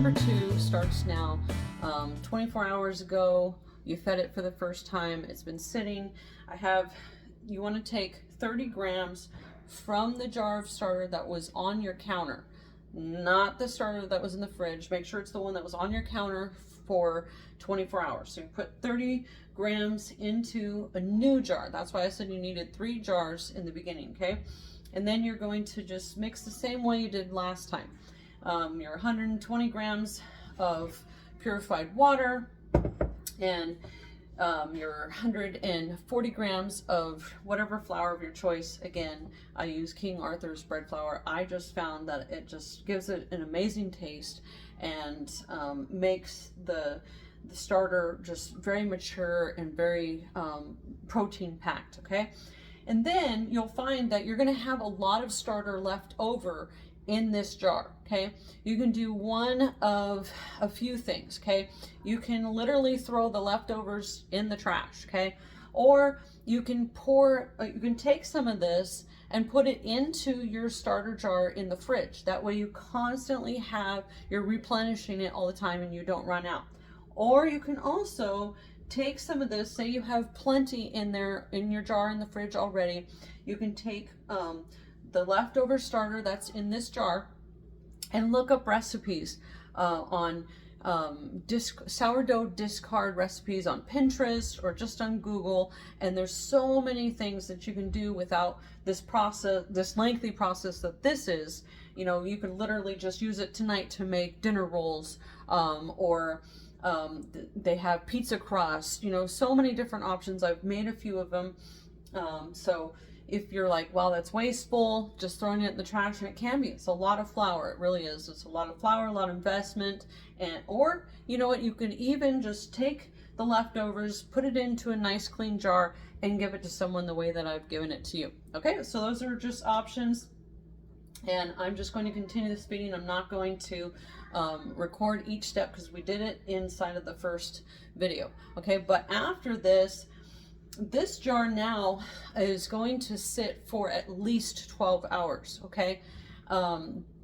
number 2 starts now. 24 hours ago, you fed it for the first time. It's been sitting. You want to take 30 grams from the jar of starter that was on your counter, not the starter that was in the fridge. Make sure it's the one that was on your counter for 24 hours. So you put 30 grams into a new jar. That's why I said you needed 3 jars in the beginning, okay? And then you're going to just mix the same way you did last time. Your 120 grams of purified water and your 140 grams of whatever flour of your choice. Again, I use King Arthur's bread flour. I just found that it just gives it an amazing taste and makes the starter just very mature and very protein packed, okay? And then you'll find that you're going to have a lot of starter left over in this jar, okay? You can do one of a few things, okay? You can literally throw the leftovers in the trash, okay? Or you can take some of this and put it into your starter jar in the fridge. That way you constantly you're replenishing it all the time and you don't run out. Or you can also take some of this, say you have plenty in your jar in the fridge already. You can take the leftover starter that's in this jar and look up recipes on sourdough discard recipes on Pinterest or just on Google. And there's so many things that you can do without this process, this lengthy process that this is. You know, you can literally just use it tonight to make dinner rolls, or they have pizza crust, you know, so many different options. I've made a few of them. So if you're like, well, that's wasteful, just throwing it in the trash, and it can be. It's a lot of flour. It really is. It's a lot of flour, a lot of investment. Or, you know what, you can even just take the leftovers, put it into a nice clean jar, and give it to someone the way that I've given it to you. Okay, so those are just options. And I'm just going to continue the speeding. I'm not going to record each step because we did it inside of the first video. Okay, but after this jar now is going to sit for at least 12 hours, okay?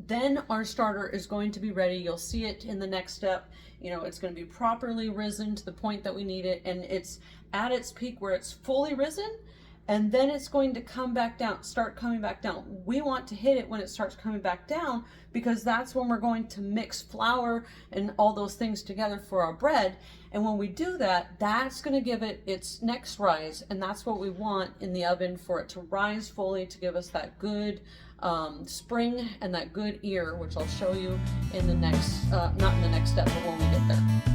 Then our starter is going to be ready. You'll see it in the next step. You know, it's going to be properly risen to the point that we need it, and it's at its peak where it's fully risen, and then it's going to come back down, start coming back down. We want to hit it when it starts coming back down because that's when we're going to mix flour and all those things together for our bread. And when we do that, that's going to give it its next rise, and that's what we want in the oven, for it to rise fully, to give us that good spring and that good ear, which I'll show you in the next, not in the next step, but when we get there.